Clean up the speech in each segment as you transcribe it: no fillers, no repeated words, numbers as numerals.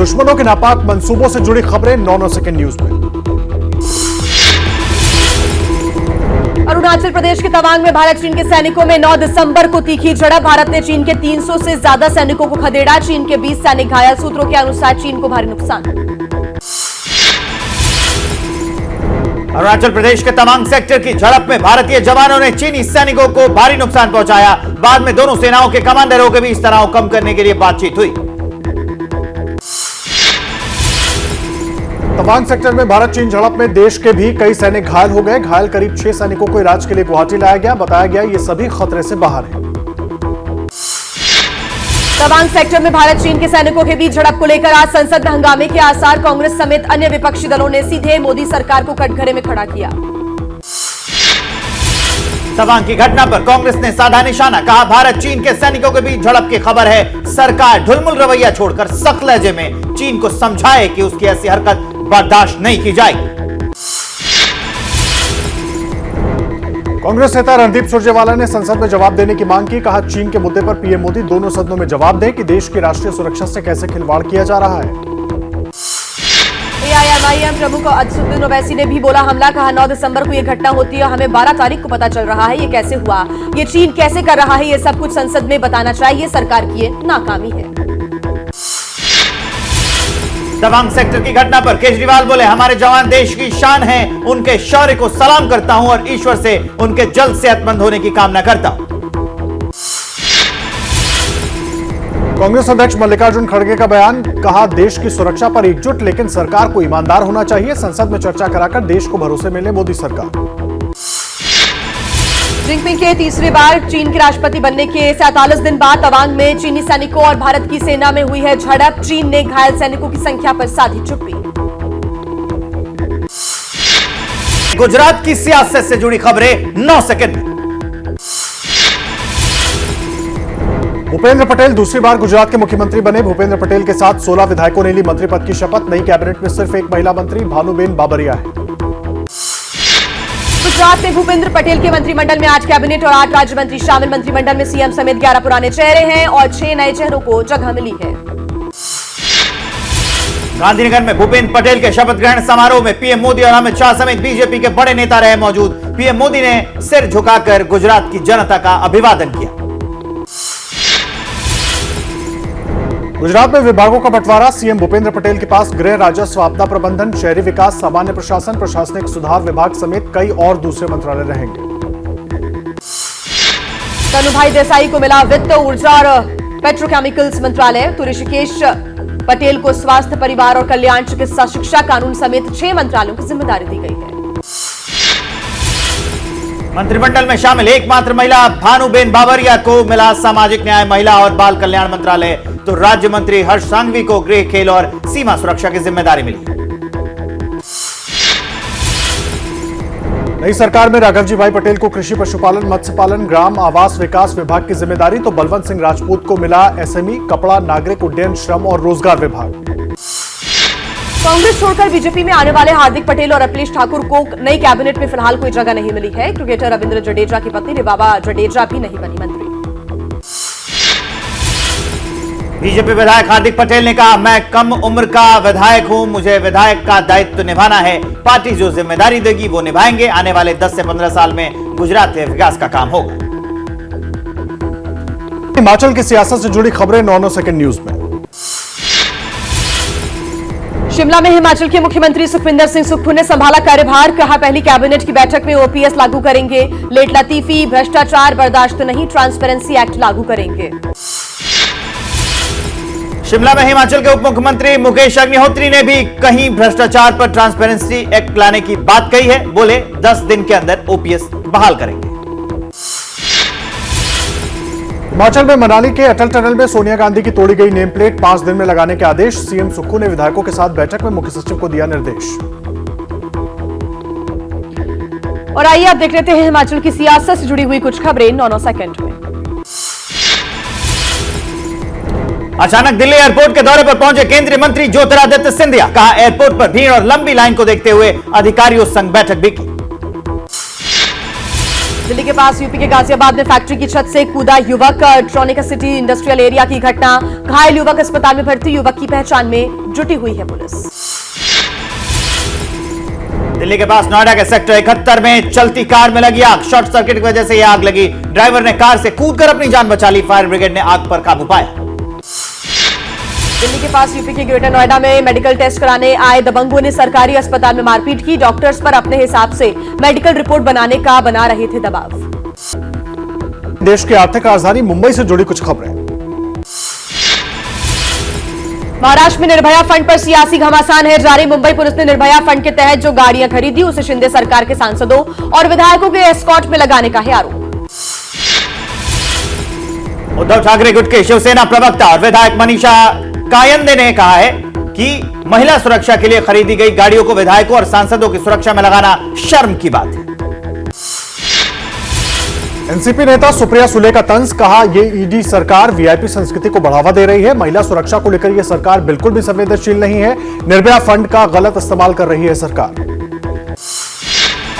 दुश्मनों के नापाक मंसूबों से जुड़ी खबरें 9 सेकंड न्यूज में। अरुणाचल प्रदेश के तवांग में भारत चीन के सैनिकों में 9 दिसंबर को तीखी झड़प। भारत ने चीन के 300 से ज्यादा सैनिकों को खदेड़ा। चीन के 20 सैनिक घायल। सूत्रों के अनुसार चीन को भारी नुकसान। अरुणाचल प्रदेश के तवांग सेक्टर की झड़प में भारतीय जवानों ने चीनी सैनिकों को भारी नुकसान पहुंचाया। बाद में दोनों सेनाओं के कमांडरों के बीच तनाव कम करने के लिए बातचीत हुई। तवांग सेक्टर में भारत चीन झड़प में देश के भी कई सैनिक घायल हो गए। घायल करीब 6 सैनिकों को इलाज के लिए गुवाहाटी लाया गया। बताया गया ये सभी खतरे से बाहर हैं। तवांग सेक्टर में भारत चीन के सैनिकों के बीच झड़प को लेकर आज संसद में हंगामे के आसार। कांग्रेस समेत अन्य विपक्षी दलों ने सीधे मोदी सरकार को कटघरे में खड़ा किया। तवांग की घटना पर कांग्रेस ने साधा निशाना। कहा भारत चीन के सैनिकों के बीच झड़प की खबर है। सरकार ढुलमुल रवैया छोड़कर सख्त लहजे में चीन को समझाए कि उसकी ऐसी हरकत बर्दाश्त नहीं की जाएगी। कांग्रेस नेता रणदीप सुरजेवाला ने संसद में जवाब देने की मांग की। कहा चीन के मुद्दे पर पीएम मोदी दोनों सदनों में जवाब दें कि देश की राष्ट्रीय सुरक्षा से कैसे खिलवाड़ किया जा रहा है। एआईएमआईएम प्रमुख असदुद्दीन ओवैसी ने भी बोला हमला। कहा 9 दिसंबर को यह घटना होती है, हमें 12 तारीख को पता चल रहा है। ये कैसे हुआ, ये चीन कैसे कर रहा है, ये सब कुछ संसद में बताना चाहिए। सरकार की ये नाकामी है। तवांग सेक्टर की घटना पर केजरीवाल बोले हमारे जवान देश की शान हैं। उनके शौर्य को सलाम करता हूं और ईश्वर से उनके जल्द सेहतमंद होने की कामना करता हूं। कांग्रेस अध्यक्ष मल्लिकार्जुन खड़गे का बयान। कहा देश की सुरक्षा पर एकजुट, लेकिन सरकार को ईमानदार होना चाहिए। संसद में चर्चा कराकर देश को भरोसे मिले मोदी सरकार। जिनपिंग के तीसरी बार चीन के राष्ट्रपति बनने के 47 दिन बाद तवांग में चीनी सैनिकों और भारत की सेना में हुई है झड़प। चीन ने घायल सैनिकों की संख्या पर साधी चुप्पी। गुजरात की सियासत से जुड़ी खबरें 9 सेकंड में। भूपेंद्र पटेल दूसरी बार गुजरात के मुख्यमंत्री बने। भूपेंद्र पटेल के साथ 16 विधायकों ने ली मंत्री पद की शपथ। नई कैबिनेट में सिर्फ एक महिला मंत्री भानुबेन बाबरिया है। गुजरात में भूपेंद्र पटेल के मंत्रिमंडल में 8 कैबिनेट और 8 राज्य मंत्री शामिल। मंत्रिमंडल में सीएम समेत 11 पुराने चेहरे हैं और 6 नए चेहरों को जगह मिली है। गांधीनगर में भूपेंद्र पटेल के शपथ ग्रहण समारोह में पीएम मोदी और अमित शाह समेत बीजेपी के बड़े नेता रहे मौजूद। पीएम मोदी ने सिर झुकाकर गुजरात की जनता का अभिवादन किया। गुजरात में विभागों का बंटवारा। सीएम भूपेंद्र पटेल के पास गृह, राजस्व, आपदा प्रबंधन, शहरी विकास, सामान्य प्रशासन, प्रशासनिक सुधार विभाग समेत कई और दूसरे मंत्रालय रहेंगे। तनुभाई देसाई को मिला वित्त, ऊर्जा और पेट्रोकेमिकल्स मंत्रालय। तो ऋषिकेश पटेल को स्वास्थ्य, परिवार और कल्याण, चिकित्सा, शिक्षा, कानून समेत 6 मंत्रालयों की जिम्मेदारी दी गई है। मंत्रिमंडल में शामिल एकमात्र महिला भानुबेन बाबरिया को मिला सामाजिक न्याय, महिला और बाल कल्याण मंत्रालय। तो राज्य मंत्री हर्ष सांघवी को गृह, खेल और सीमा सुरक्षा की जिम्मेदारी मिली। नई सरकार में राघवजी भाई पटेल को कृषि, पशुपालन, मत्स्य पालन, ग्राम आवास विकास विभाग की जिम्मेदारी। तो बलवंत सिंह राजपूत को मिला एसएमई, कपड़ा, नागरिक उड्डयन, श्रम और रोजगार विभाग। कांग्रेस छोड़कर बीजेपी में आने वाले हार्दिक पटेल और अखिलेश ठाकुर को नई कैबिनेट में फिलहाल कोई जगह नहीं मिली है। क्रिकेटर रविंद्र जडेजा की पत्नी रिबाबा जडेजा भी नहीं बनी मंत्री। बीजेपी विधायक हार्दिक पटेल ने कहा मैं कम उम्र का विधायक हूं, मुझे विधायक का दायित्व निभाना है। पार्टी जो जिम्मेदारी देगी वो निभाएंगे। आने वाले 10 से 15 साल में गुजरात के विकास का काम होगा। हिमाचल की सियासत से जुड़ी खबरें 9 सेकंड न्यूज में। शिमला में हिमाचल के मुख्यमंत्री सुखविंदर सिंह सुक्खू ने संभाला कार्यभार। कहा पहली कैबिनेट की बैठक में ओपीएस लागू करेंगे। लेट लतीफी, भ्रष्टाचार बर्दाश्त नहीं, ट्रांसपेरेंसी एक्ट लागू करेंगे। शिमला में हिमाचल के उप मुख्यमंत्री मुकेश अग्निहोत्री ने भी कहीं भ्रष्टाचार पर ट्रांसपेरेंसी एक्ट लाने की बात कही है। बोले 10 दिन के अंदर ओपीएस बहाल करेंगे। हिमाचल में मनाली के अटल टनल में सोनिया गांधी की तोड़ी गई नेम प्लेट 5 दिन में लगाने के आदेश। सीएम सुक्खू ने विधायकों के साथ बैठक में मुख्य सचिव को दिया निर्देश। और आइए अब देख लेते हैं हिमाचल की सियासत से जुड़ी हुई कुछ खबरें 9 सेकंड में। अचानक दिल्ली एयरपोर्ट के दौरे पर पहुंचे केंद्रीय मंत्री ज्योतिरादित्य सिंधिया। कहा एयरपोर्ट पर भीड़ और लंबी लाइन को देखते हुए अधिकारियों संग बैठक भी की। दिल्ली के पास यूपी के गाजियाबाद में फैक्ट्री की छत से कूदा युवक, ट्रॉनिका सिटी इंडस्ट्रियल एरिया की घटना। घायल युवक अस्पताल में भर्ती, युवक की पहचान में जुटी हुई है पुलिस। दिल्ली के पास नोएडा के सेक्टर 71 में चलती कार में लगी आग। शॉर्ट सर्किट की वजह से यह आग लगी। ड्राइवर ने कार से कूदकर अपनी जान बचा ली। फायर ब्रिगेड ने आग पर काबू पाया। दिल्ली के पास यूपी के ग्रेटर नोएडा में मेडिकल टेस्ट कराने आए दबंगों ने सरकारी अस्पताल में मारपीट की। डॉक्टर्स पर अपने हिसाब से मेडिकल रिपोर्ट बनाने का बना रहे थे दबाव। देश की आर्थिक राजधानी मुंबई से जुड़ी कुछ खबरें। महाराष्ट्र में निर्भया फंड पर सियासी घमासान है जारी। मुंबई पुलिस ने निर्भया फंड के तहत जो गाड़ियां खरीदी उसे शिंदे सरकार के सांसदों और विधायकों के एस्कॉर्ट में लगाने का है आरोप। उद्धव ठाकरे गुट के शिवसेना प्रवक्ता और विधायक मनीषा कायंदे ने कहा है कि महिला सुरक्षा के लिए खरीदी गई गाड़ियों को विधायकों और सांसदों की सुरक्षा में लगाना शर्म की बात है। एनसीपी नेता सुप्रिया सुले का तंज, कहा यह ईडी सरकार वीआईपी संस्कृति को बढ़ावा दे रही है। महिला सुरक्षा को लेकर यह सरकार बिल्कुल भी संवेदनशील नहीं है। निर्भया फंड का गलत इस्तेमाल कर रही है सरकार।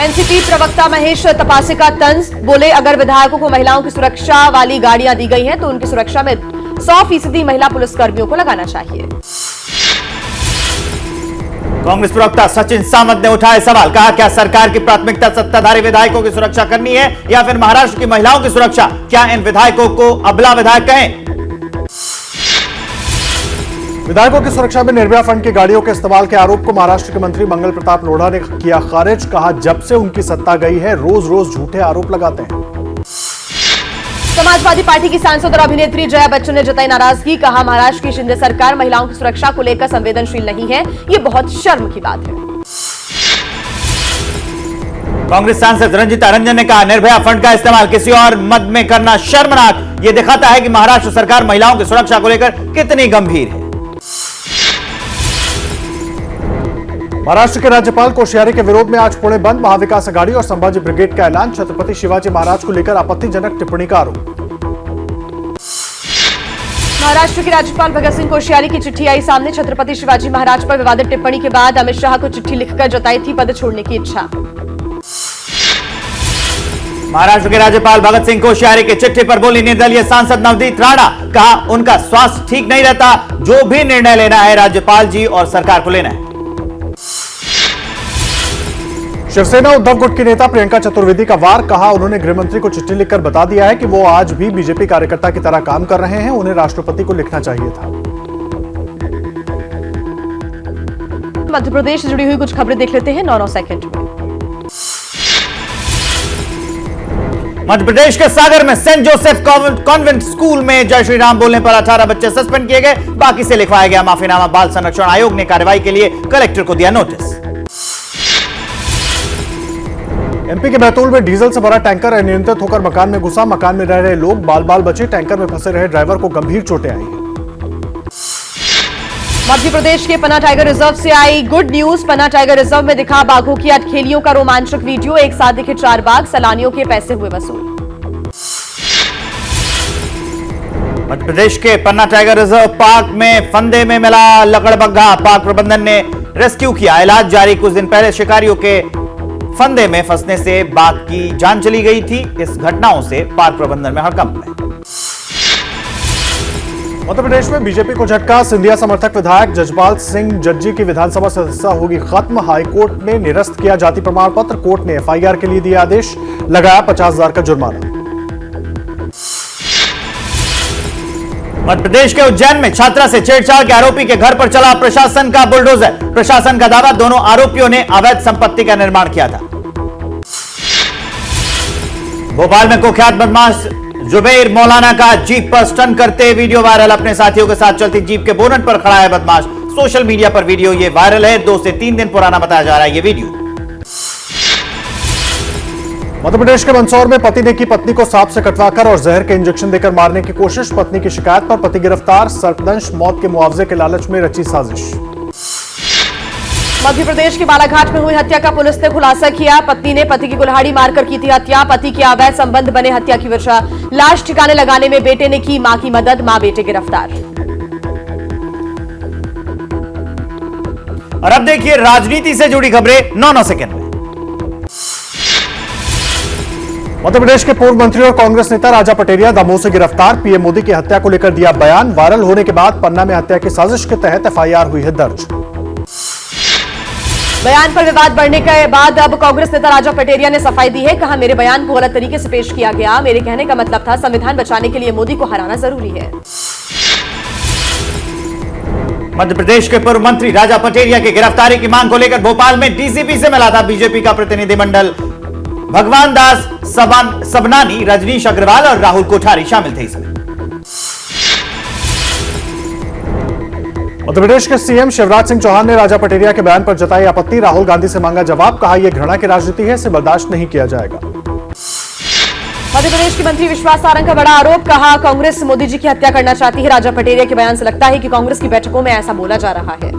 एनसीपी प्रवक्ता महेश तपासे का तंज, बोले अगर विधायकों को महिलाओं की सुरक्षा वाली गाड़ियां दी गई हैं तो उनकी सुरक्षा में 100% महिला पुलिसकर्मियों को लगाना चाहिए। कांग्रेस प्रवक्ता सचिन सामंत ने उठाए सवाल, कहा क्या सरकार की प्राथमिकता सत्ताधारी विधायकों की सुरक्षा करनी है या फिर महाराष्ट्र की महिलाओं की सुरक्षा? क्या इन विधायकों को अबला विधायक कहें? विधायकों की सुरक्षा में निर्भया फंड की गाड़ियों के इस्तेमाल के आरोप को महाराष्ट्र के मंत्री मंगल प्रताप लोढ़ा ने किया खारिज। कहा जब से उनकी सत्ता गई है रोज रोज झूठे आरोप लगाते हैं। समाजवादी पार्टी की सांसद और अभिनेत्री जया बच्चन ने जताई नाराजगी। कहा महाराष्ट्र की शिंदे सरकार महिलाओं की सुरक्षा को लेकर संवेदनशील नहीं है, ये बहुत शर्म की बात है। कांग्रेस सांसद रंजिता रंजन ने कहा निर्भया फंड का इस्तेमाल किसी और मद में करना शर्मनाक। यह दिखाता है कि महाराष्ट्र सरकार महिलाओं की सुरक्षा को लेकर कितनी गंभीर है। महाराष्ट्र के राज्यपाल कोश्यारी के विरोध में आज पुणे बंद। महाविकास अघाड़ी और संभाजी ब्रिगेड का ऐलान। छत्रपति शिवाजी महाराज को लेकर आपत्तिजनक टिप्पणी का आरोप। महाराष्ट्र के राज्यपाल भगत सिंह कोश्यारी की चिट्ठी आई सामने। छत्रपति शिवाजी महाराज पर विवादित टिप्पणी के बाद अमित शाह को चिट्ठी लिखकर जताई थी पद छोड़ने की इच्छा। महाराष्ट्र के राज्यपाल भगत सिंह कोश्यारी की चिट्ठी पर बोली निर्दलीय सांसद नवदीप राणा। कहा उनका स्वास्थ्य ठीक नहीं रहता, जो भी निर्णय लेना है राज्यपाल जी और सरकार को लेना है। शिवसेना उद्धव गुट की नेता प्रियंका चतुर्वेदी का वार। कहा उन्होंने गृहमंत्री को चिट्ठी लिखकर बता दिया है कि वो आज भी बीजेपी कार्यकर्ता की तरह काम कर रहे हैं, उन्हें राष्ट्रपति को लिखना चाहिए था। मध्य प्रदेश से जुड़ी हुई कुछ खबरें देख लेते हैं 9 सेकंड में। मध्य प्रदेश के सागर में सेंट जोसेफ कॉन्वेंट स्कूल में जय श्री राम बोलने पर 18 बच्चे सस्पेंड किए गए। बाकी से लिखवाया गया माफीनामा। बाल संरक्षण आयोग ने कार्रवाई के लिए कलेक्टर को दिया नोटिस। एमपी के बैतूल में डीजल से भरा टैंकर अनियंत्रित होकर मकान में घुसा। मकान में रह रहे लोग बाल बाल बचे। टैंकर में फंसे रहे ड्राइवर को गंभीर चोटें आई हैं। मध्य प्रदेश के पन्ना टाइगर रिजर्व से आई गुड न्यूज। पन्ना टाइगर रिजर्व में दिखा बाघों की अठखेलियों का रोमांचक वीडियो। एक साथ दिखे 4 बाघ, सैलानियों के पैसे हुए वसूल। मध्य प्रदेश के पन्ना टाइगर रिजर्व पार्क में फंदे में मिला लकड़बग्घा। पार्क प्रबंधन ने रेस्क्यू किया, इलाज जारी। कुछ दिन पहले शिकारियों के फंदे में फंसने से बाघ की जान चली गई थी। इस घटनाओं से पार्क प्रबंधन में हड़कंप है। मध्य प्रदेश में बीजेपी को झटका। सिंधिया समर्थक विधायक जजपाल सिंह जज्जी की विधानसभा सदस्यता होगी खत्म। हाईकोर्ट ने निरस्त किया जाति प्रमाण पत्र। कोर्ट ने एफआईआर के लिए दिया आदेश, लगाया 50,000 का जुर्माना। मध्य प्रदेश के उज्जैन में छात्रा से छेड़छाड़ के आरोपी के घर पर चला प्रशासन का बुलडोजर। प्रशासन का दावा दोनों आरोपियों ने अवैध संपत्ति का निर्माण किया था। भोपाल में कुख्यात बदमाश जुबैर मौलाना का जीप पर स्टंट करते वीडियो वायरल। अपने साथियों के साथ चलती जीप के बोनट पर खड़ा है बदमाश। सोशल मीडिया पर वीडियो ये वायरल है। 2 से 3 दिन पुराना बताया जा रहा है ये वीडियो। मध्य प्रदेश के मंदसौर में पति ने की पत्नी को सांप से कटवाकर और जहर के इंजेक्शन देकर मारने की कोशिश। पत्नी की शिकायत पर पति गिरफ्तार। सर्पदंश मौत के मुआवजे के लालच में रची साजिश। मध्य प्रदेश के बालाघाट में हुई हत्या का पुलिस ने खुलासा किया। पत्नी ने पति की कुल्हाड़ी मारकर की थी हत्या। पति के अवैध संबंध बने हत्या की वजह। लाश ठिकाने लगाने में बेटे ने की मां की मदद। मां बेटे गिरफ्तार। और अब देखिए राजनीति से जुड़ी खबरें 9 सेकंड में। मध्य प्रदेश के पूर्व मंत्री और कांग्रेस नेता राजा पटेरिया दमोह से गिरफ्तार। पीएम मोदी की हत्या को लेकर दिया बयान। वायरल होने के बाद पन्ना में हत्या की साजिश के तहत एफआईआर हुई है दर्ज। बयान पर विवाद बढ़ने के बाद अब कांग्रेस नेता राजा पटेरिया ने सफाई दी है। कहा, मेरे बयान को गलत तरीके से पेश किया गया। मेरे कहने का मतलब था संविधान बचाने के लिए मोदी को हराना जरूरी है। मध्य प्रदेश के पूर्व मंत्री राजा पटेरिया की गिरफ्तारी की मांग को लेकर भोपाल में डीसीपी से मिला था बीजेपी का प्रतिनिधिमंडल। भगवान दास सबनानी, रजनीश अग्रवाल और राहुल कोठारी शामिल थे इसमें। मध्य प्रदेश के सीएम शिवराज सिंह चौहान ने राजा पटेरिया के बयान पर जताई आपत्ति। राहुल गांधी से मांगा जवाब। कहा, यह घृणा की राजनीति है, इसे बर्दाश्त नहीं किया जाएगा। मध्य प्रदेश के मंत्री विश्वास सारंग का बड़ा आरोप। कहा, कांग्रेस मोदी जी की हत्या करना चाहती है। राजा पटेरिया के बयान से लगता है कि कांग्रेस की बैठकों में ऐसा बोला जा रहा है।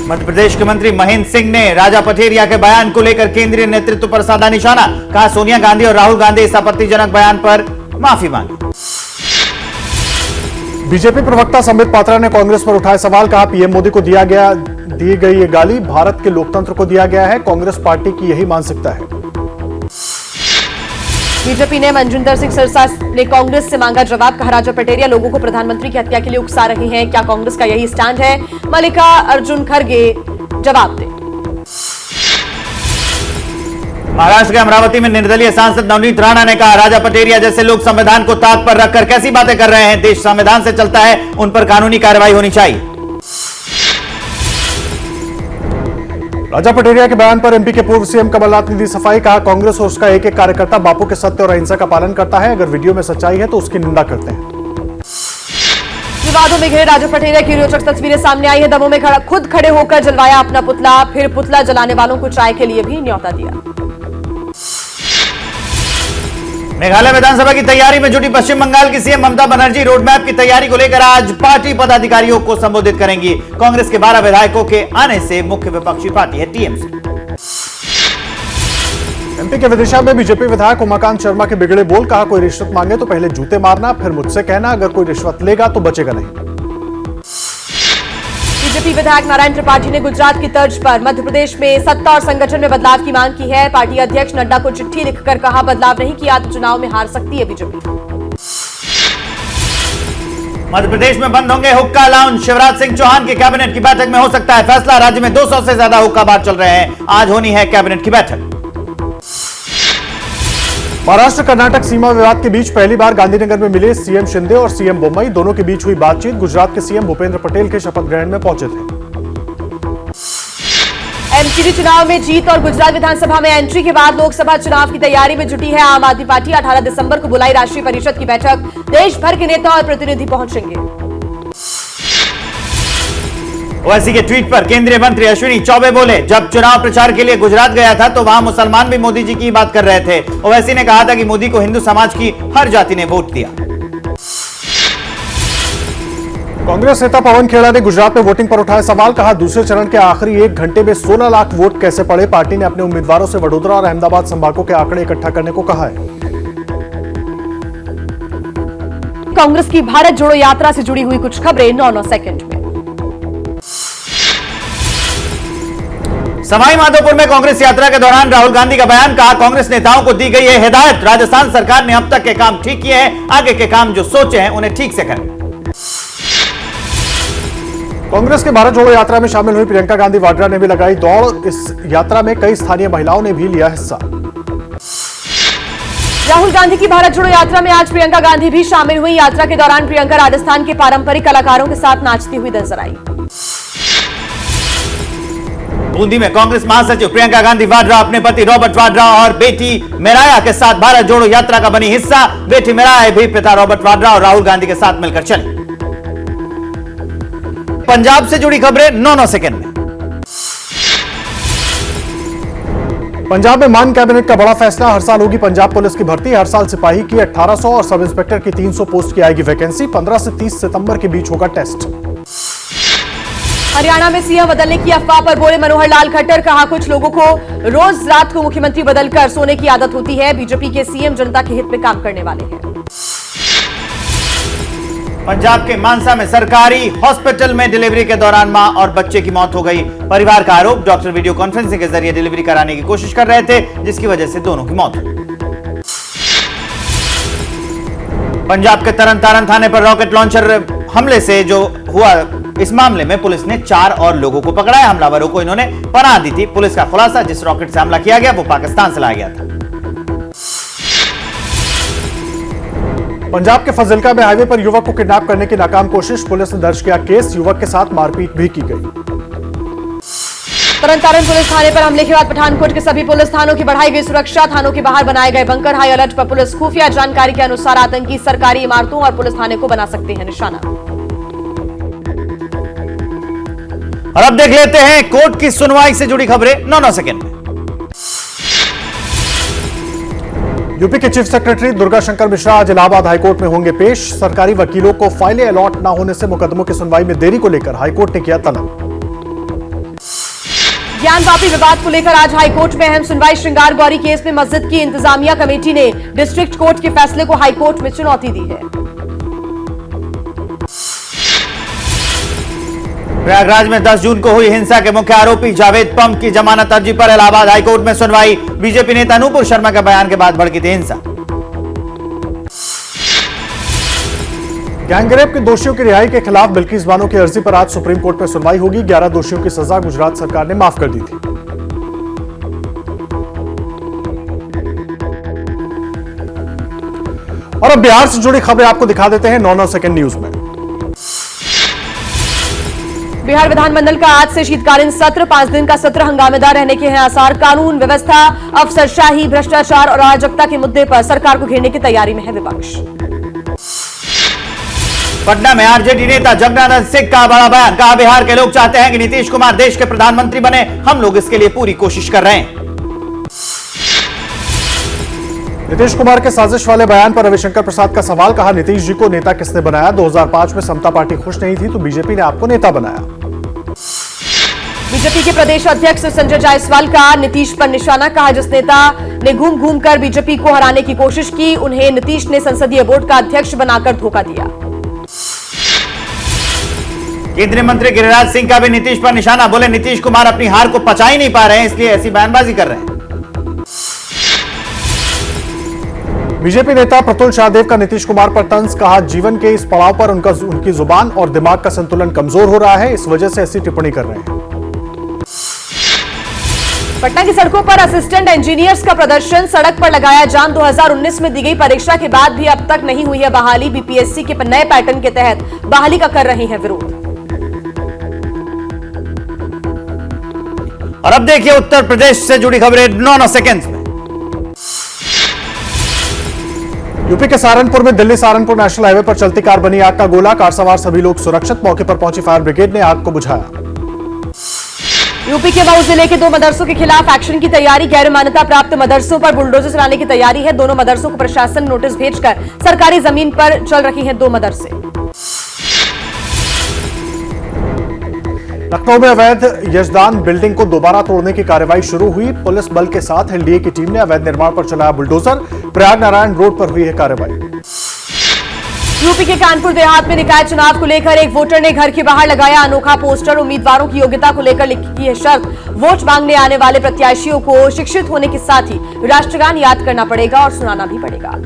मध्य प्रदेश के मंत्री महेंद्र सिंह ने राजा पटेरिया के बयान को लेकर केंद्रीय नेतृत्व पर साधा निशाना। कहा, सोनिया गांधी और राहुल गांधी इस आपत्तिजनक बयान पर माफी मांगी। बीजेपी प्रवक्ता संबित पात्रा ने कांग्रेस पर उठाए सवाल। कहा, पीएम मोदी को दी गई ये गाली भारत के लोकतंत्र को दिया गया है। कांग्रेस पार्टी की यही मानसिकता है। बीजेपी ने मनजिंदर सिंह सिरसा ने कांग्रेस से मांगा जवाब। कहा, राजा पटेरिया लोगों को प्रधानमंत्री की हत्या के लिए उकसा रहे हैं। क्या कांग्रेस का यही स्टैंड है? मल्लिका अर्जुन खड़गे जवाब दें। महाराष्ट्र के अमरावती में निर्दलीय सांसद नवनीत राणा ने कहा, राजा पटेरिया जैसे लोग संविधान को ताक पर रखकर कैसी बातें कर रहे हैं। देश संविधान से चलता है, उन पर कानूनी कार्रवाई होनी चाहिए। राजा पटेरिया के बयान पर एमपी के पूर्व सीएम कमलनाथ ने दी सफाई। कहा, कांग्रेस और उसका एक एक कार्यकर्ता बापू के सत्य और अहिंसा का पालन करता है। अगर वीडियो में सच्चाई है तो उसकी निंदा करते हैं। विवादों में घिरे राजा पटेरिया की रोचक तस्वीरें सामने आई है। दमोह में खुद खड़े होकर जलवाया अपना पुतला, फिर पुतला जलाने वालों को चाय के लिए भी न्योता दिया। मेघालय विधानसभा की तैयारी में जुटी पश्चिम बंगाल की CM Mamata Banerjee road map की तैयारी को लेकर आज पार्टी पदाधिकारियों को संबोधित करेंगी। कांग्रेस के 12 विधायकों के आने से मुख्य विपक्षी पार्टी है टीएमसी। एमपी के विदिशा में बीजेपी विधायक उमाकांत शर्मा के बिगड़े बोल। कहा, कोई रिश्वत मांगे तो पहले जूते मारना, फिर मुझसे कहना अगर कोई रिश्वत लेगा तो बचेगा नहीं। बीजेपी विधायक नारायण त्रिपाठी ने गुजरात की तर्ज पर मध्य प्रदेश में सत्ता और संगठन में बदलाव की मांग की है। पार्टी अध्यक्ष नड्डा को चिट्ठी लिखकर कहा, बदलाव नहीं किया तो चुनाव में हार सकती है बीजेपी। मध्य प्रदेश में बंद होंगे हुक्का लाउंज। शिवराज सिंह चौहान की कैबिनेट की बैठक में हो सकता है फैसला। राज्य में 200 से ज्यादा हुक्का बार चल रहे हैं। आज होनी है कैबिनेट की बैठक। महाराष्ट्र कर्नाटक सीमा विवाद के बीच पहली बार गांधीनगर में मिले सीएम शिंदे और सीएम बोम्मई। दोनों के बीच हुई बातचीत। गुजरात के सीएम भूपेंद्र पटेल के शपथ ग्रहण में पहुंचे थे। एमसीडी चुनाव में जीत और गुजरात विधानसभा में एंट्री के बाद लोकसभा चुनाव की तैयारी में जुटी है आम आदमी पार्टी। 18 दिसंबर को बुलाई राष्ट्रीय परिषद की बैठक। देश भर के नेता और प्रतिनिधि पहुंचेंगे। ओवैसी के ट्वीट पर केंद्रीय मंत्री अश्विनी चौबे बोले, जब चुनाव प्रचार के लिए गुजरात गया था तो वहां मुसलमान भी मोदी जी की बात कर रहे थे। ओवैसी ने कहा था कि मोदी को हिंदू समाज की हर जाति ने वोट दिया। कांग्रेस नेता पवन खेड़ा ने गुजरात में वोटिंग पर उठाए सवाल। कहा, दूसरे चरण के आखिरी 1 घंटे में 16 लाख वोट कैसे पड़े। पार्टी ने अपने उम्मीदवारों से वडोदरा और अहमदाबाद संभागों के आंकड़े इकट्ठा करने को कहा है। कांग्रेस की भारत जोड़ो यात्रा से जुड़ी हुई कुछ खबरें 9 सेकंड में। सवाई माधोपुर में कांग्रेस यात्रा के दौरान राहुल गांधी का बयान। कहा, कांग्रेस नेताओं को दी गई है हिदायत। राजस्थान सरकार ने अब तक के काम ठीक किए हैं, आगे के काम जो सोचे हैं उन्हें ठीक से करें। कांग्रेस के भारत जोड़ो यात्रा में शामिल हुई प्रियंका गांधी वाड्रा ने भी लगाई दौड़। इस यात्रा में कई स्थानीय महिलाओं ने भी लिया हिस्सा। राहुल गांधी की भारत जोड़ो यात्रा में आज प्रियंका गांधी भी शामिल हुई। यात्रा के दौरान प्रियंका राजस्थान के पारंपरिक कलाकारों के साथ नाचती हुई नजर आई। बूंदी में कांग्रेस महासचिव प्रियंका गांधी वाड्रा अपने पति रॉबर्ट वाड्रा और बेटी मेराया के साथ भारत जोड़ो यात्रा का बनी हिस्सा। बेटी मेराया भी पिता रॉबर्ट वाड्रा और राहुल गांधी के साथ मिलकर चली। पंजाब से जुड़ी खबरें 9 सेकंड में। पंजाब में मान कैबिनेट का बड़ा फैसला। हर साल होगी पंजाब पुलिस की भर्ती। हर साल सिपाही की 1800 और सब इंस्पेक्टर की 300 पोस्ट की आएगी वैकेंसी। 15 से 30 सितंबर के बीच होगा टेस्ट। हरियाणा में सीएम बदलने की अफवाह पर बोले मनोहर लाल खट्टर। कहा, कुछ लोगों को रोज रात को मुख्यमंत्री बदलकर सोने की आदत होती है। बीजेपी के सीएम जनता के हित में काम करने वाले हैं। पंजाब के मानसा में सरकारी हॉस्पिटल में डिलीवरी के दौरान मां और बच्चे की मौत हो गई। परिवार का आरोप, डॉक्टर वीडियो कॉन्फ्रेंसिंग के जरिए डिलीवरी कराने की कोशिश कर रहे थे, जिसकी वजह से दोनों की मौत हुई। पंजाब के तरन तारण थाने पर रॉकेट लॉन्चर हमले से जो हुआ, इस मामले में पुलिस ने 4 और लोगों को पकड़ा है। हमलावरों को इन्होंने पनाह दी थी। पुलिस का खुलासा, जिस रॉकेट से हमला किया गया वो पाकिस्तान से लाया गया था। पंजाब के फजिल्का में हाईवे पर युवक को किडनैप करने की नाकाम कोशिश, पुलिस ने दर्ज किया केस। युवक के साथ मारपीट भी की गई। तरन तारण पुलिस थाने पर हमले के बाद पठानकोट के सभी पुलिस थानों की बढ़ाई गई सुरक्षा। थानों के बाहर बनाए गए बंकर। हाई अलर्ट पर पुलिस। खुफिया जानकारी के अनुसार आतंकी सरकारी इमारतों और पुलिस थाने को बना सकते हैं निशाना। और अब देख लेते हैं कोर्ट की सुनवाई से जुड़ी खबरें 9 सेकंड में। यूपी के चीफ सेक्रेटरी दुर्गा शंकर मिश्रा आज इलाहाबाद हाईकोर्ट में होंगे पेश। सरकारी वकीलों को फाइलें अलॉट न होने से मुकदमों की सुनवाई में देरी को लेकर हाईकोर्ट ने किया तलब। ज्ञानवापी विवाद को लेकर आज हाईकोर्ट में अहम सुनवाई। श्रृंगार गौरी केस में मस्जिद की इंतजामिया कमेटी ने डिस्ट्रिक्ट कोर्ट के फैसले को हाईकोर्ट में चुनौती दी है। प्रयागराज में 10 जून को हुई हिंसा के मुख्य आरोपी जावेद पम की जमानत अर्जी पर इलाहाबाद हाईकोर्ट में सुनवाई। बीजेपी नेता नूपुर शर्मा के बयान के बाद भड़की थी हिंसा। गैंगरेप के दोषियों की रिहाई के खिलाफ बिल्किस बानो की अर्जी पर आज सुप्रीम कोर्ट में सुनवाई होगी। 11 दोषियों की सजा गुजरात सरकार ने माफ कर दी थी। और अब बिहार से जुड़ी खबरें आपको दिखा देते हैं 9 सेकंड न्यूज में। बिहार विधानमंडल का आज से शीतकालीन सत्र। 5 दिन का सत्र हंगामेदार रहने के हैं आसार। कानून व्यवस्था, अफसरशाही, भ्रष्टाचार और अराजकता के मुद्दे पर सरकार को घेरने की तैयारी में है विपक्ष। पटना में आरजेडी नेता जगन्नाथ सिंह का बड़ा बयान। कहा, बिहार के लोग चाहते हैं कि नीतीश कुमार देश के प्रधानमंत्री बने। हम लोग इसके लिए पूरी कोशिश कर रहे हैं। नीतीश कुमार के साजिश वाले बयान पर रविशंकर प्रसाद का सवाल। कहा, नीतीश जी को नेता किसने बनाया? 2005 में समता पार्टी खुश नहीं थी तो बीजेपी ने आपको नेता बनाया। बीजेपी के प्रदेश अध्यक्ष संजय जायसवाल का नीतीश पर निशाना। कहा, जिस नेता ने घूम घूम कर बीजेपी को हराने की कोशिश की, उन्हें नीतीश ने संसदीय बोर्ड का अध्यक्ष बनाकर धोखा दिया। केंद्रीय मंत्री गिरिराज सिंह का भी नीतीश पर निशाना। बोले, नीतीश कुमार अपनी हार को पचा ही नहीं पा रहे हैं, इसलिए ऐसी बयानबाजी कर रहे हैं। बीजेपी नेता प्रतुल शाहदेव का नीतीश कुमार पर तंज। कहा, जीवन के इस पड़ाव पर उनकी जुबान और दिमाग का संतुलन कमजोर हो रहा है, इस वजह से ऐसी टिप्पणी कर रहे हैं। पटना की सड़कों पर असिस्टेंट इंजीनियर्स का प्रदर्शन। सड़क पर लगाया जाम। 2019 में दी गई परीक्षा के बाद भी अब तक नहीं हुई है बहाली। बीपीएससी के नए पैटर्न के तहत बहाली का कर रही है विरोध। और अब देखिए उत्तर प्रदेश से जुड़ी खबरें 9 सेकंड में। यूपी के सहारनपुर में दिल्ली सहारनपुर नेशनल हाईवे पर चलती कार बनी आग का गोला। कार सवार सभी लोग सुरक्षित। मौके पर पहुंची फायर ब्रिगेड ने आग को बुझाया। यूपी के मऊ जिले के 2 मदरसों के खिलाफ एक्शन की तैयारी। गैर मान्यता प्राप्त मदरसों पर बुलडोजर चलाने की तैयारी है। दोनों मदरसों को प्रशासन नोटिस भेजकर सरकारी जमीन पर चल रही हैं 2 मदरसे। लखनऊ में अवैध यजदान बिल्डिंग को दोबारा तोड़ने की कार्रवाई शुरू हुई। पुलिस बल के साथ एलडीए की टीम ने अवैध निर्माण पर चलाया बुलडोजर। प्रयाग नारायण रोड पर हुई है कार्रवाई। यूपी के कानपुर देहात में निकाय चुनाव को लेकर एक वोटर ने घर के बाहर लगाया अनोखा पोस्टर। उम्मीदवारों की योग्यता को लेकर लिखी है शर्त। वोट मांगने आने वाले प्रत्याशियों को शिक्षित होने के साथ ही राष्ट्रगान याद करना पड़ेगा और सुनाना भी पड़ेगा।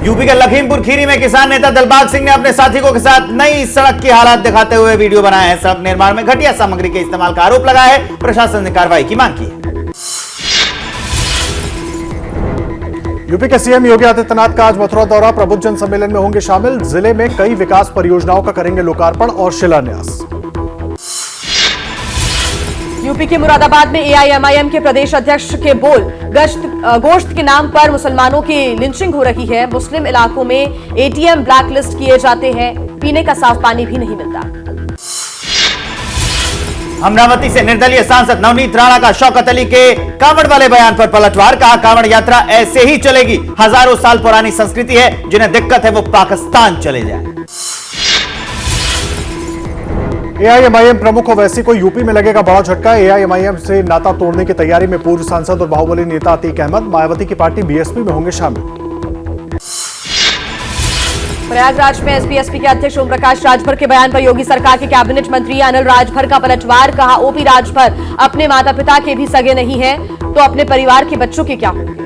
यूपी के लखीमपुर खीरी में किसान नेता दिलबाग सिंह ने अपने साथी के साथ नई सड़क की हालात दिखाते हुए वीडियो बनाया है। सड़क निर्माण में घटिया सामग्री के इस्तेमाल का आरोप लगाया है। प्रशासन ने कार्रवाई की मांग की है। यूपी के सीएम योगी आदित्यनाथ का आज मथुरा दौरा। प्रबुद्ध सम्मेलन में होंगे शामिल। जिले में कई विकास परियोजनाओं का करेंगे लोकार्पण और शिलान्यास। यूपी के मुरादाबाद में एआईएमआईएम के प्रदेश अध्यक्ष के बोल। गोश्त के नाम पर मुसलमानों की लिंचिंग हो रही है। मुस्लिम इलाकों में एटीएम ब्लैकलिस्ट किए जाते हैं। पीने का साफ पानी भी नहीं मिलता। अमरावती से निर्दलीय सांसद नवनीत राणा का शौकत अली के कांवड़ वाले बयान पर पलटवार। कहा, कांवड़ यात्रा ऐसे ही चलेगी। हजारों साल पुरानी संस्कृति है। जिन्हें दिक्कत है वो पाकिस्तान चले जाए। एआईएमआईएम प्रमुख ओवैसी को यूपी में लगेगा बड़ा झटका। एआईएमआईएम से नाता तोड़ने की तैयारी में पूर्व सांसद और बाहुबली नेता अतीक अहमद। मायावती की पार्टी बीएसपी में होंगे शामिल। प्रयागराज में एसपी के अध्यक्ष ओम प्रकाश राजभर के बयान पर योगी सरकार के कैबिनेट मंत्री अनिल राजभर का पलटवार। कहा, ओपी राजभर अपने माता पिता के भी सगे नहीं हैं, तो अपने परिवार के बच्चों के क्या होंगे।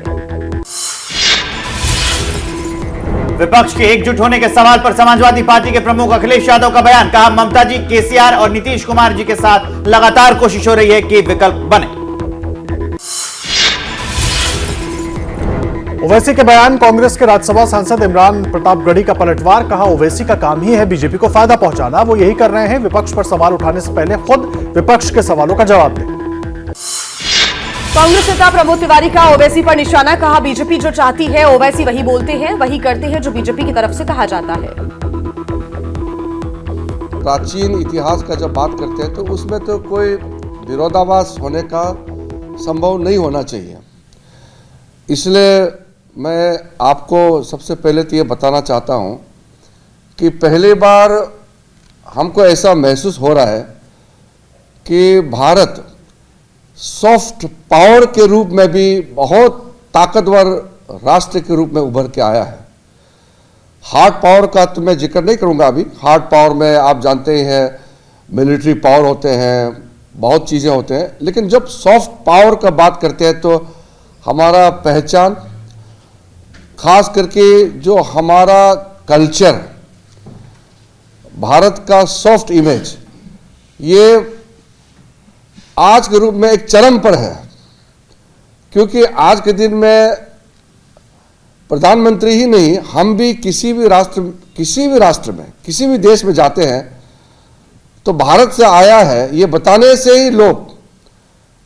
विपक्ष के एकजुट होने के सवाल पर समाजवादी पार्टी के प्रमुख अखिलेश यादव का बयान। कहा, ममता जी, केसीआर और नीतीश कुमार जी के साथ लगातार कोशिश हो रही है कि विकल्प बने। ओवैसी के बयान। कांग्रेस के राज्यसभा सांसद इमरान प्रतापगढ़ी का पलटवार। कहा, ओवैसी का काम ही है बीजेपी को फायदा पहुंचाना, वो यही कर रहे हैं। विपक्ष पर सवाल उठाने से पहले खुद विपक्ष के सवालों का जवाब दें। कांग्रेस नेता प्रमोद तिवारी का ओवैसी पर निशाना। कहा, बीजेपी जो चाहती है ओवैसी वही बोलते हैं, वही करते हैं जो बीजेपी की तरफ से कहा जाता है। प्राचीन इतिहास का जब बात करते हैं तो उसमें तो कोई विरोधाभास होने का संभव नहीं होना चाहिए। इसलिए मैं आपको सबसे पहले तो ये बताना चाहता हूँ कि पहली बार हमको ऐसा महसूस हो रहा है कि भारत सॉफ्ट पावर के रूप में भी बहुत ताकतवर राष्ट्र के रूप में उभर के आया है। हार्ड पावर का तो मैं जिक्र नहीं करूंगा अभी। हार्ड पावर में आप जानते ही हैं मिलिट्री पावर होते हैं, बहुत चीज़ें होते हैं, लेकिन जब सॉफ्ट पावर का बात करते हैं तो हमारा पहचान, खास करके जो हमारा कल्चर, भारत का सॉफ्ट इमेज, ये आज के रूप में एक चरम पर है। क्योंकि आज के दिन में प्रधानमंत्री ही नहीं, हम भी किसी भी राष्ट्र में, किसी भी देश में जाते हैं तो भारत से आया है ये बताने से ही लोग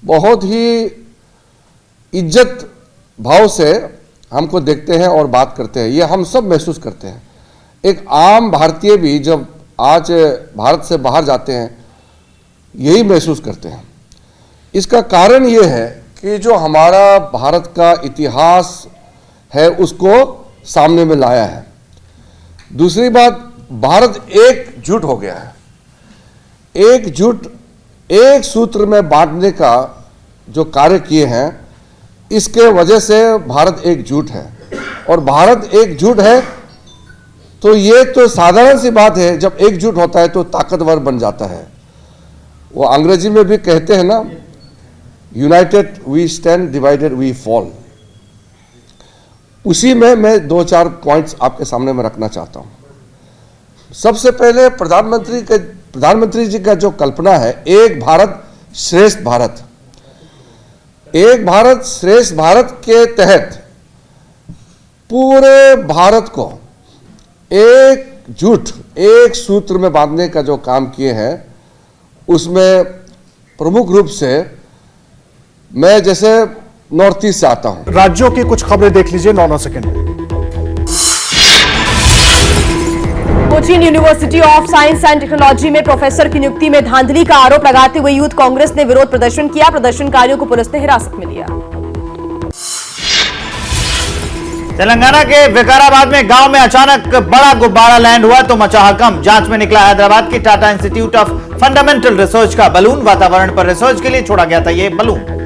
बहुत ही इज्जत भाव से हमको देखते हैं और बात करते हैं। ये हम सब महसूस करते हैं। एक आम भारतीय भी जब आज भारत से बाहर जाते हैं यही महसूस करते हैं। इसका कारण ये है कि जो हमारा भारत का इतिहास है उसको सामने में लाया है। दूसरी बात, भारत एकजुट हो गया है। एकजुट, एक सूत्र में बांटने का जो कार्य किए हैं, इसके वजह से भारत एकजुट है। और भारत एकजुट है तो ये तो साधारण सी बात है, जब एकजुट होता है तो ताकतवर बन जाता है। वो अंग्रेजी में भी कहते हैं ना, united we stand, divided we fall. उसी में मैं 2-4 पॉइंट्स आपके सामने में रखना चाहता हूं। सबसे पहले प्रधानमंत्री जी का जो कल्पना है, एक भारत श्रेष्ठ भारत। एक भारत श्रेष्ठ भारत के तहत पूरे भारत को एकजुट, एक सूत्र में बांधने का जो काम किए हैं, उसमें प्रमुख रूप से मैं जैसे नॉर्थ ईस्ट से आता हूं। राज्यों की कुछ खबरें देख लीजिए 9 सेकंड में। Cochin university of science and technology में प्रोफेसर की नियुक्ति में धांधली का आरोप लगाते हुए यूथ कांग्रेस ने विरोध प्रदर्शन किया। प्रदर्शनकारियों को पुलिस ने हिरासत में लिया। तेलंगाना के विकाराबाद में गांव में अचानक बड़ा गुब्बारा लैंड हुआ तो मचा हड़कंप। जांच में निकला हैदराबाद की Tata institute of fundamental research का बलून। वातावरण पर रिसर्च के लिए छोड़ा गया था यह बलून।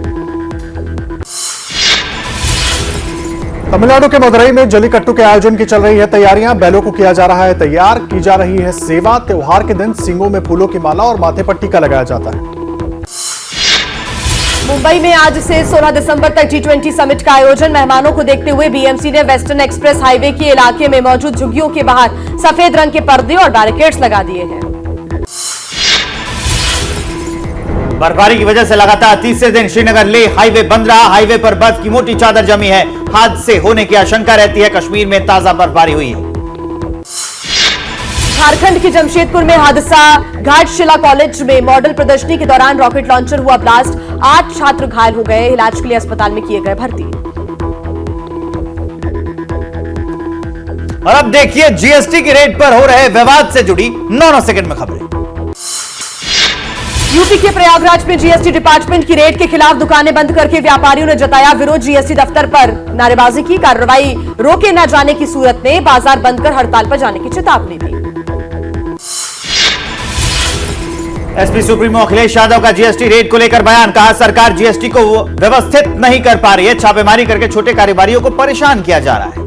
तमिलनाडु के मदुरई में जल्लीकट्टू के आयोजन की चल रही है तैयारियां। बैलों को किया जा रहा है तैयार, की जा रही है सेवा। त्योहार के दिन सींगों में फूलों की माला और माथे पर टीका लगाया जाता है। मुंबई में आज से 16 दिसंबर तक G20 समिट का आयोजन। मेहमानों को देखते हुए बीएमसी ने वेस्टर्न एक्सप्रेस हाईवे के इलाके में मौजूद झुग्गियों के बाहर सफेद रंग के पर्दे और बैरिकेड्स लगा दिए हैं। बर्फबारी की वजह से लगातार तीसरे दिन श्रीनगर लेह हाईवे बंद रहा। हाईवे पर बर्फ की मोटी चादर जमी है। हादसे होने की आशंका रहती है। कश्मीर में ताजा बर्फबारी हुई है। झारखंड के जमशेदपुर में हादसा। घाटशिला कॉलेज में मॉडल प्रदर्शनी के दौरान रॉकेट लॉन्चर हुआ ब्लास्ट। 8 छात्र घायल हो गए। इलाज के लिए अस्पताल में किए गए भर्ती। और अब देखिए जीएसटी की रेट पर हो रहे विवाद से जुड़ी 9 सेकंड में खबरें। यूपी के प्रयागराज में जीएसटी डिपार्टमेंट की रेड के खिलाफ दुकानें बंद करके व्यापारियों ने जताया विरोध। जीएसटी दफ्तर पर नारेबाजी की। कार्रवाई रोके न जाने की सूरत में बाजार बंद कर हड़ताल पर जाने की चेतावनी दी। एसपी सुप्रीमो अखिलेश यादव का जीएसटी रेट को लेकर बयान। कहा, सरकार जीएसटी को व्यवस्थित नहीं कर पा रही है। छापेमारी करके छोटे कारोबारियों को परेशान किया जा रहा है।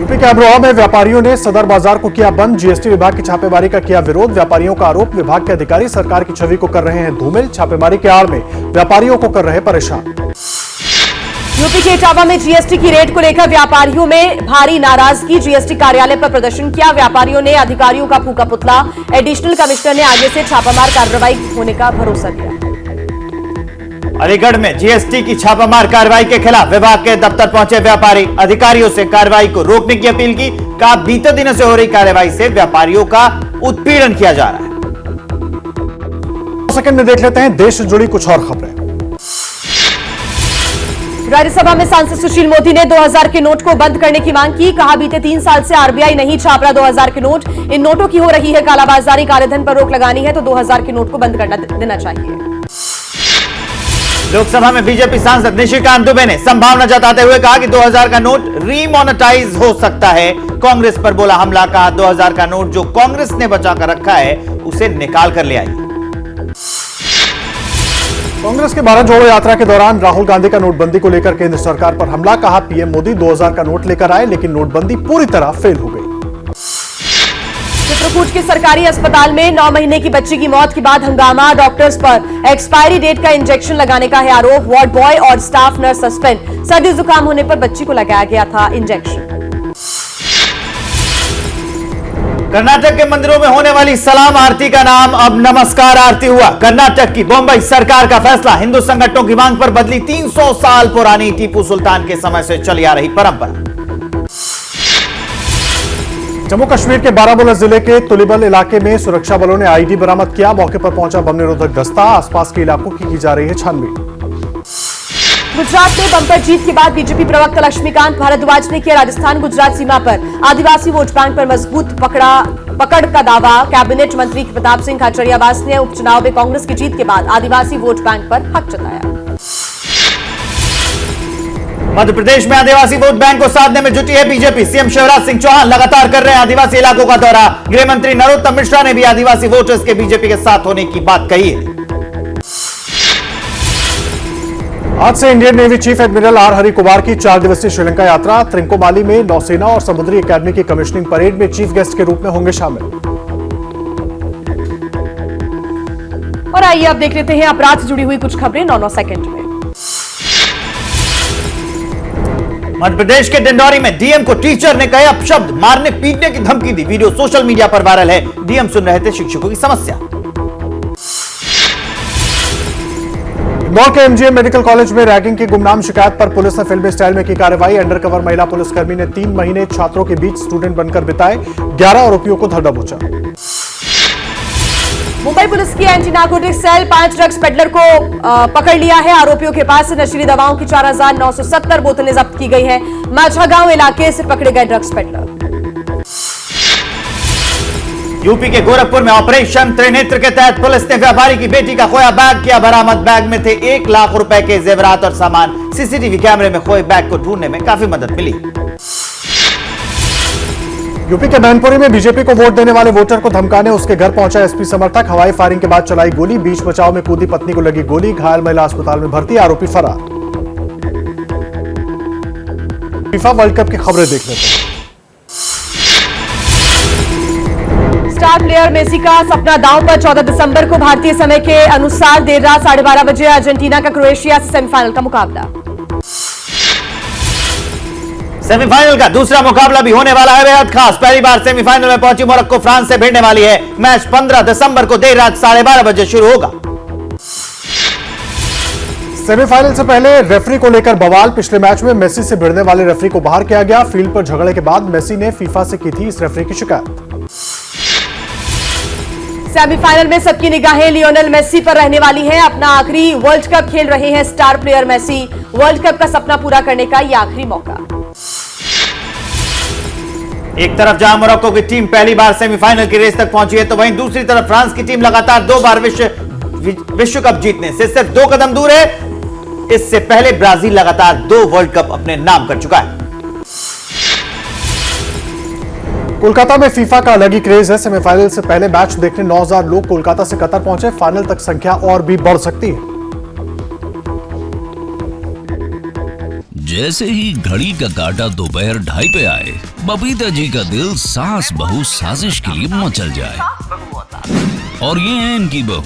यूपी के अमरोहा में व्यापारियों ने सदर बाजार को किया बंद। जीएसटी विभाग की छापेमारी का किया विरोध। व्यापारियों का आरोप, विभाग के अधिकारी सरकार की छवि को कर रहे हैं धूमिल। छापेमारी के आड़ में व्यापारियों को कर रहे परेशान। यूपी के इटावा में जीएसटी की रेट को लेकर व्यापारियों में भारी नाराजगी। जीएसटी कार्यालय पर प्रदर्शन किया। व्यापारियों ने अधिकारियों का फूका पुतला। एडिशनल कमिश्नर ने आगे से छापामार कार्रवाई होने का भरोसा दिया। अलीगढ़ में जीएसटी की छापामार कार्रवाई के खिलाफ विभाग के दफ्तर पहुंचे व्यापारी। अधिकारियों से कार्रवाई को रोकने की अपील की। कहा, बीते दिनों से हो रही कार्रवाई से व्यापारियों का उत्पीड़न किया जा रहा है। सेकंड में देख लेते हैं देश से जुड़ी कुछ और खबरें। राज्यसभा में सांसद सुशील मोदी ने 2000 के नोट को बंद करने की मांग की। कहा, बीते 3 साल से आरबीआई नहीं छाप रहा 2000 के नोट। इन नोटों की हो रही है कालाबाजारी। कालेधन पर रोक लगानी है तो 2000 के नोट को बंद करना देना चाहिए। लोकसभा में बीजेपी सांसद निशिकांत दुबे ने संभावना जताते हुए कहा कि 2000 का नोट रीमोनेटाइज हो सकता है। कांग्रेस पर बोला हमला। कहा, 2000 का नोट जो कांग्रेस ने बचा कर रखा है उसे निकाल कर ले आई। कांग्रेस के भारत जोड़ो यात्रा के दौरान राहुल गांधी का नोटबंदी को लेकर केंद्र सरकार पर हमला। कहा, पीएम मोदी 2000 का नोट लेकर आए लेकिन नोटबंदी पूरी तरह फेल हो गई। चित्रकूट के सरकारी अस्पताल में 9 महीने की बच्ची की मौत के बाद हंगामा। डॉक्टर्स पर एक्सपायरी डेट का इंजेक्शन लगाने का है आरोप। वार्ड बॉय और स्टाफ नर्स सस्पेंड। सर्दी जुकाम होने पर बच्ची को लगाया गया था इंजेक्शन। कर्नाटक के मंदिरों में होने वाली सलाम आरती का नाम अब नमस्कार आरती हुआ। कर्नाटक की बॉम्बई सरकार का फैसला। हिंदू संगठनों की मांग पर बदली 300 साल पुरानी टीपू सुल्तान के समय से चली आ रही परंपरा। जम्मू कश्मीर के बारामूला जिले के तुलिबल इलाके में सुरक्षा बलों ने आईडी बरामद किया। मौके पर पहुंचा बम निरोधक दस्ता। आसपास के इलाकों की जा रही है छानबीन। गुजरात में बंपर जीत के बाद बीजेपी प्रवक्ता लक्ष्मीकांत भारद्वाज ने किया राजस्थान गुजरात सीमा पर आदिवासी वोट बैंक पर मजबूत पकड़ का दावा। कैबिनेट मंत्री प्रताप सिंह खाचरियावास ने उपचुनाव में कांग्रेस की जीत के बाद आदिवासी वोट बैंक पर हक जताया। मध्य प्रदेश में आदिवासी वोट बैंक को साधने में जुटी है बीजेपी। सीएम शिवराज सिंह चौहान लगातार कर रहे हैं आदिवासी इलाकों का दौरा। गृह मंत्री नरोत्तम मिश्रा ने भी आदिवासी वोटर्स के बीजेपी के साथ होने की बात कही है। आज से Indian navy chief admiral R Hari Kumar की 4 दिवसीय श्रीलंका यात्रा। त्रिंकोमाली में नौसेना और समुद्री अकादमी की कमिश्निंग परेड में चीफ गेस्ट के रूप में होंगे शामिल। और आइए अब देख लेते हैं अपराध से जुड़ी हुई कुछ खबरें 9 सेकंड में। मध्य प्रदेश के डिंडौरी में डीएम को टीचर ने कहे अपशब्द। मारने पीटने की धमकी दी। वीडियो सोशल मीडिया पर वायरल है। डीएम सुन रहे थे शिक्षकों की समस्या। इंदौर के एमजीएम मेडिकल कॉलेज में रैगिंग की गुमनाम शिकायत पर पुलिस ने फिल्मी स्टाइल में की कार्रवाई। अंडरकवर महिला पुलिसकर्मी ने 3 महीने छात्रों के बीच स्टूडेंट बनकर बिताए। 11 आरोपियों को धर दबोचा। मुंबई पुलिस की anti narcotics cell 5 drugs peddler को पकड़ लिया है। आरोपियों के पास से नशीली दवाओं की 4970 बोतलें जब्त की गई है। माझा गांव इलाके से पकड़े गए ड्रग्स पेडलर। यूपी के गोरखपुर में ऑपरेशन त्रिनेत्र के तहत पुलिस ने व्यापारी की बेटी का खोया बैग किया बरामद। बैग में थे 1 लाख रुपए के जेवरात और सामान। सीसीटीवी कैमरे में खोए बैग को ढूंढने में काफी मदद मिली। यूपी के मैनपुरी में बीजेपी को वोट देने वाले वोटर को धमकाने उसके घर पहुंचा एसपी समर्थक। हवाई फायरिंग के बाद चलाई गोली। बीच बचाव में कूदी पत्नी को लगी गोली। घायल महिला अस्पताल में भर्ती। आरोपी फरार। फीफा वर्ल्ड कप की खबरें देख लेते हैं। स्टार प्लेयर मेसी का सपना दांव पर 14 दिसंबर को भारतीय समय के अनुसार देर रात 12:30 बजे अर्जेंटीना का क्रोएशिया से सेमीफाइनल का मुकाबला। सेमीफाइनल का दूसरा मुकाबला भी होने वाला है बेहद खास। पहली बार सेमीफाइनल में पहुंची मोरक्को फ्रांस से भिड़ने वाली है। मैच 15 दिसंबर को देर रात 12:30 बजे शुरू होगा। सेमीफाइनल से पहले रेफरी को लेकर बवाल। पिछले मैच में मेसी से भिड़ने वाले रेफरी को बाहर किया गया। फील्ड पर झगड़े के बाद मेसी ने फीफा से की थी इस रेफरी की शिकायत। सेमीफाइनल में सबकी निगाहें लियोनेल मेसी पर रहने वाली हैं। अपना आखिरी वर्ल्ड कप खेल रहे हैं star player Messi. World cup का सपना पूरा करने का यह आखिरी मौका। एक तरफ जहां मोरक्को की टीम पहली बार सेमीफाइनल की रेस तक पहुंची है तो वहीं दूसरी तरफ फ्रांस की टीम लगातार 2 बार विश्व कप जीतने से सिर्फ 2 कदम दूर है। इससे पहले ब्राजील लगातार 2 वर्ल्ड कप अपने नाम कर चुका है। कोलकाता में फीफा का अलग ही क्रेज है। सेमीफाइनल से पहले मैच देखने 9000 लोग कोलकाता से कतर पहुंचे। फाइनल तक संख्या और भी बढ़ सकती है। जैसे ही घड़ी का काटा दोपहर 2:30 पे आए, बबीता जी का दिल सास बहू साजिश के लिए मचल जाए। और ये है इनकी बहू,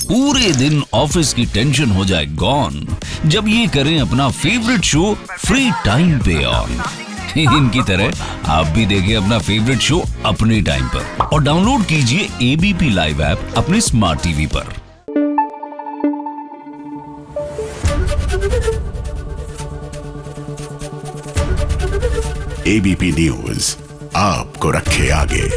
पूरे दिन ऑफिस की टेंशन हो जाए गॉन जब ये करें अपना फेवरेट शो फ्री टाइम पे ऑन। इनकी तरह आप भी देखें अपना फेवरेट शो अपने टाइम पर और डाउनलोड कीजिए एबीपी लाइव ऐप अपने स्मार्ट टीवी पर। एबीपी न्यूज आपको रखे आगे।